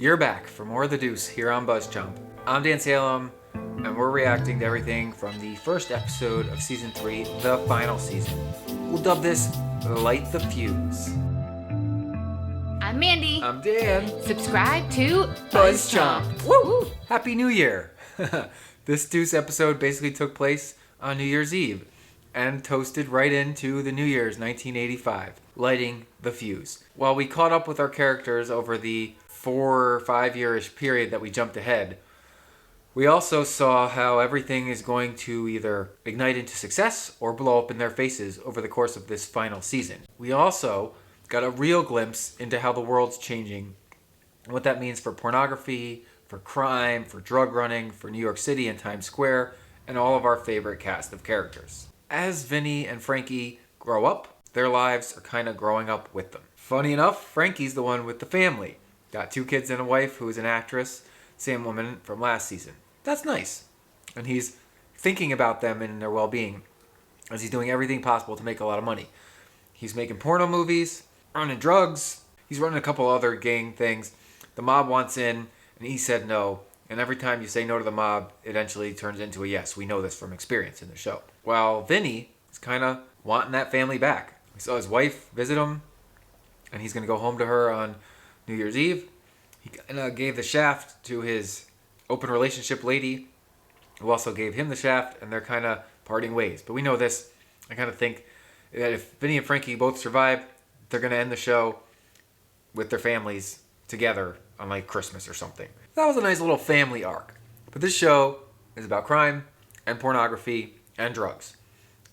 You're back for more of the Deuce here on BuzzChomp. I'm Dan Salem, and we're reacting to everything from the first episode of Season 3, the final season. We'll dub this Light the Fuse. I'm Mandy. I'm Dan. Subscribe to BuzzChomp. Woo! Happy New Year! This Deuce episode basically took place on New Year's Eve and toasted right into the New Year's 1985, lighting the fuse. While we caught up with our characters over the 4 or 5 yearish period that we jumped ahead, we also saw how everything is going to either ignite into success or blow up in their faces over the course of this final season. We also got a real glimpse into how the world's changing and what that means for pornography, for crime, for drug running, for New York City and Times Square, and all of our favorite cast of characters. As Vinny and Frankie grow up, their lives are kind of growing up with them. Funny enough, Frankie's the one with the family. Got 2 kids and a wife who is an actress, same woman from last season. That's nice. And he's thinking about them and their well-being as he's doing everything possible to make a lot of money. He's making porno movies, running drugs, he's running a couple other gang things. The mob wants in, and he said no. And every time you say no to the mob, it eventually turns into a yes. We know this from experience in the show. While Vinny is kind of wanting that family back. We saw his wife visit him, and he's going to go home to her on New Year's Eve. He kind of gave the shaft to his open relationship lady, who also gave him the shaft, and they're kind of parting ways. But we know this. I kind of think that if Vinny and Frankie both survive, they're going to end the show with their families together on like Christmas or something. That was a nice little family arc. But this show is about crime and pornography and drugs.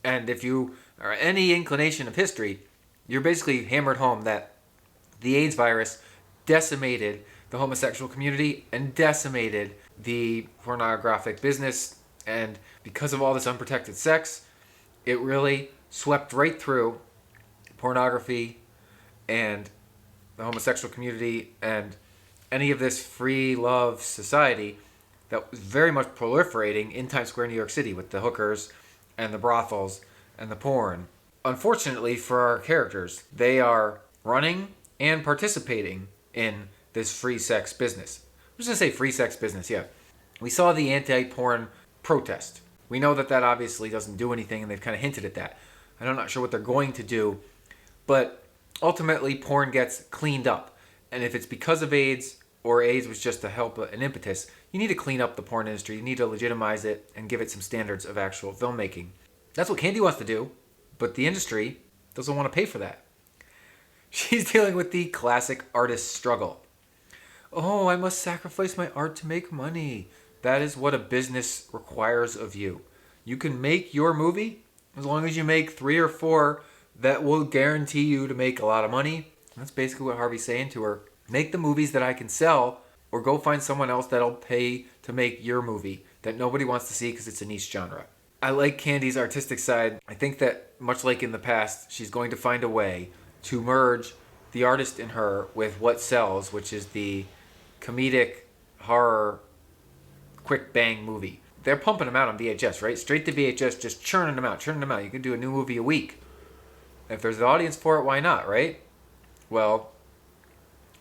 And if you are any inclination of history, you're basically hammered home that the AIDS virus decimated the homosexual community and decimated the pornographic business. And because of all this unprotected sex, it really swept right through pornography and the homosexual community and any of this free love society that was very much proliferating in Times Square, New York City, with the hookers and the brothels and the porn. Unfortunately for our characters, they are running and participating in this free sex business. I'm just going to say free sex business, yeah. We saw the anti-porn protest. We know that obviously doesn't do anything, and they've kind of hinted at that. And I'm not sure what they're going to do, but ultimately porn gets cleaned up. And if it's because of AIDS, or AIDS was just to help an impetus, you need to clean up the porn industry. You need to legitimize it and give it some standards of actual filmmaking. That's what Candy wants to do, but the industry doesn't want to pay for that. She's dealing with the classic artist struggle. Oh, I must sacrifice my art to make money. That is what a business requires of you. You can make your movie as long as you make 3 or 4 that will guarantee you to make a lot of money. That's basically what Harvey's saying to her. Make the movies that I can sell, or go find someone else that'll pay to make your movie that nobody wants to see because it's a niche genre. I like Candy's artistic side. I think that, much like in the past, she's going to find a way to merge the artist in her with what sells, which is the comedic horror quick bang movie. They're pumping them out on VHS, right? Straight to VHS, just churning them out. You can do a new movie a week. If there's an audience for it, why not, right? Well,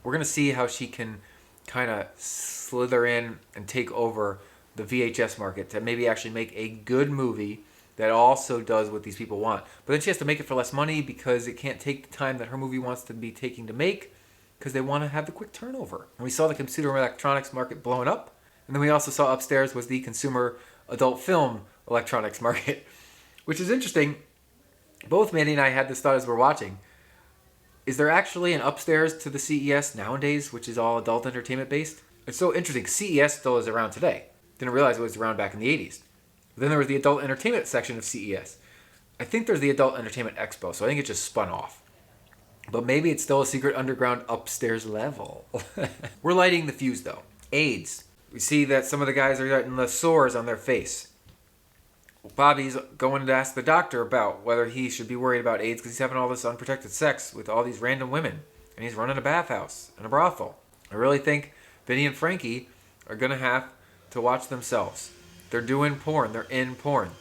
we're going to see how she can kind of slither in and take over the VHS market to maybe actually make a good movie that also does what these people want. But then she has to make it for less money because it can't take the time that her movie wants to be taking to make because they want to have the quick turnover. And we saw the consumer electronics market blowing up. And then we also saw upstairs was the consumer adult film electronics market, which is interesting. Both Mandy and I had this thought as we're watching. Is there actually an upstairs to the CES nowadays, which is all adult entertainment based? It's so interesting. CES still is around today. Didn't realize it was around back in the 80s. Then there was the adult entertainment section of CES. I think there's the adult entertainment expo, so I think it just spun off. But maybe it's still a secret underground upstairs level. We're lighting the fuse though. AIDS. We see that some of the guys are getting the sores on their face. Bobby's going to ask the doctor about whether he should be worried about AIDS because he's having all this unprotected sex with all these random women. And he's running a bathhouse and a brothel. I really think Vinny and Frankie are going to have to watch themselves. They're doing porn. They're in porn.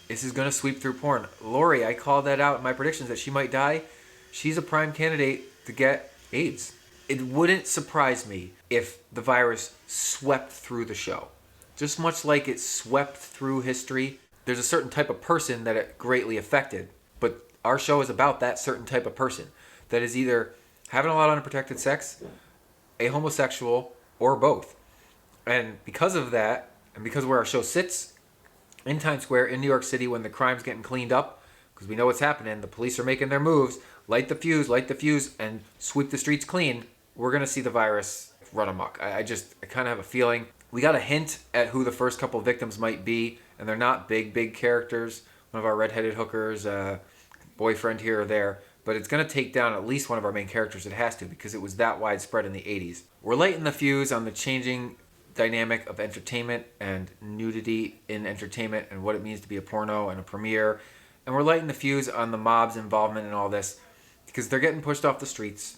This is going to sweep through porn. Lori, I called that out in my predictions that she might die. She's a prime candidate to get AIDS. It wouldn't surprise me if the virus swept through the show. Just much like it swept through history, there's a certain type of person that it greatly affected. But our show is about that certain type of person that is either having a lot of unprotected sex, a homosexual, or both. And because of that, and because where our show sits, in Times Square, in New York City, when the crime's getting cleaned up, because we know what's happening, the police are making their moves, light the fuse, and sweep the streets clean, we're going to see the virus run amok. I kind of have a feeling. We got a hint at who the first couple victims might be, and they're not big characters. One of our redheaded hookers, boyfriend here or there, but it's going to take down at least one of our main characters. It has to, because it was that widespread in the 80s. We're lighting the fuse on the changing dynamic of entertainment and nudity in entertainment and what it means to be a porno and a premiere. And we're lighting the fuse on the mob's involvement in all this because they're getting pushed off the streets.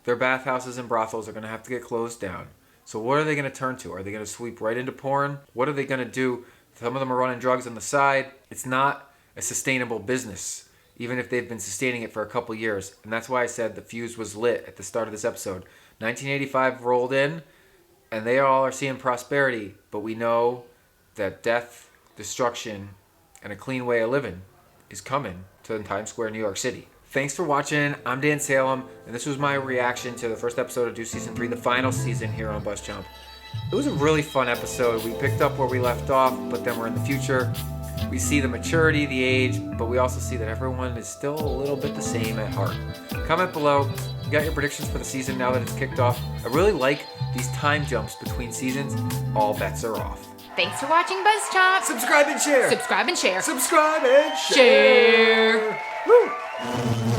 Their bathhouses and brothels are going to have to get closed down. So what are they going to turn to? Are they going to sweep right into porn? What are they going to do? Some of them are running drugs on the side. It's not a sustainable business, even if they've been sustaining it for a couple years. And that's why I said the fuse was lit at the start of this episode. 1985 rolled in, and they all are seeing prosperity, but we know that death, destruction, and a clean way of living is coming to Times Square, New York City. Thanks for watching. I'm Dan Salem, and this was my reaction to the first episode of Deuce Season 3, the final season here on BuzzChomp. It was a really fun episode. We picked up where we left off, but then we're in the future. We see the maturity, the age, but we also see that everyone is still a little bit the same at heart. Comment below. You got your predictions for the season now that it's kicked off. I really like these time jumps between seasons. All bets are off. Thanks for watching BuzzChomp. Subscribe and share. Subscribe and share. Subscribe and share. Share. Woo!